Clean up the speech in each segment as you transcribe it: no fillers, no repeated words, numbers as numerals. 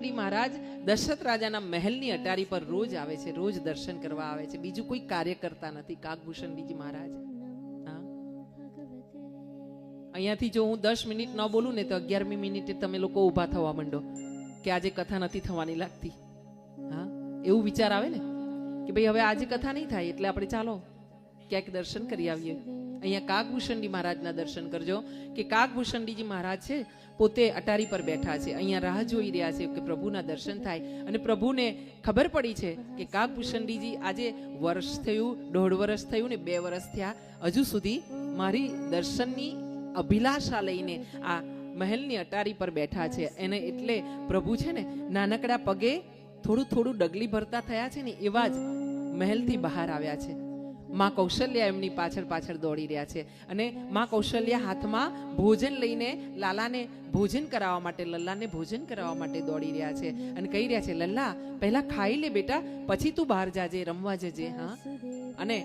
મહારાજ દશરથ રાજાના મહેલની અટારી પર રોજ આવે છે, રોજ દર્શન કરવા આવે છે. બીજું કોઈ કાર્ય કરતા નથી કાગભૂષણજી મહારાજ. અહીંયાથી જો હું 10 મિનિટ ન બોલું ને તો 11મી મિનિટે તમે લોકો ઊભા થવા માંડો કે આજે કથા નથી થવાની લાગતી. હા, એવું વિચાર આવે ને કે ભાઈ હવે આજે કથા નહીં થાય એટલે આપણે ચાલો ક્યાંક દર્શન કરી આવીએ. અહીંયા કાગભૂષણજી મહારાજના દર્શન કરજો કે કાગભૂષણજી મહારાજ છે પોતે અટારી પર બેઠા છે, અહીંયા રાહ જોઈ રહ્યા છે કે પ્રભુના દર્શન થાય. અને પ્રભુને ખબર પડી છે કે કાગભૂષણજી આજે વર્ષ થયું, 1.5 વર્ષ થયું ને 2 વર્ષ થયા, હજુ સુધી મારી દર્શનની અભિલાષા લઈને આ મહેલની અટારી પર બેઠા છે. એને એટલે પ્રભુ છે ને નાનકડા પગે થોડું થોડું ડગલી ભરતા થયા છે ને એવા જ મહેલથી બહાર આવ્યા છે. માં કૌશલ્યા એમની પાછળ પાછળ દોડી રહ્યા છે અને માં કૌશલ્યા હાથમાં ભોજન લઈને લાલાને ભોજન કરાવવા માટે, લલ્લાને ભોજન કરાવવા માટે દોડી રહ્યા છે અને કહી રહ્યા છે, લલ્લા પહેલા ખાઈ લે બેટા, પછી તું બહાર જાજે, રમવા જજે. હા, અને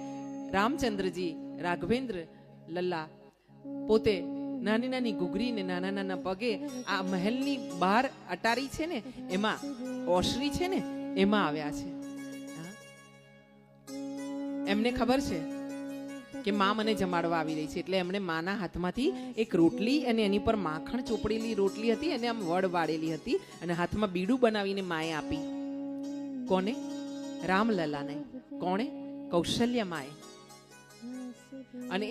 રામચંદ્રજી, રાઘવેન્દ્ર, લલ્લા પોતે નાની નાની ઘૂઘરી ને નાના નાના પગે આ મહેલની બહાર અટારી છે ને એમાં ઓસરી છે ને એમાં આવ્યા છે. એમને ખબર છે કે માં મને જમાડવા આવી રહી છે એટલે એમણે માના હાથમાંથી એક રોટલી અને એની પર માખણ ચોપડેલી રોટલી હતી અને આમ વડ વાળેલી હતી અને હાથમાં બીડું બનાવીને માએ આપી. કોને? રામલલાને. કોણે? કૌશલ્યા માએ. અને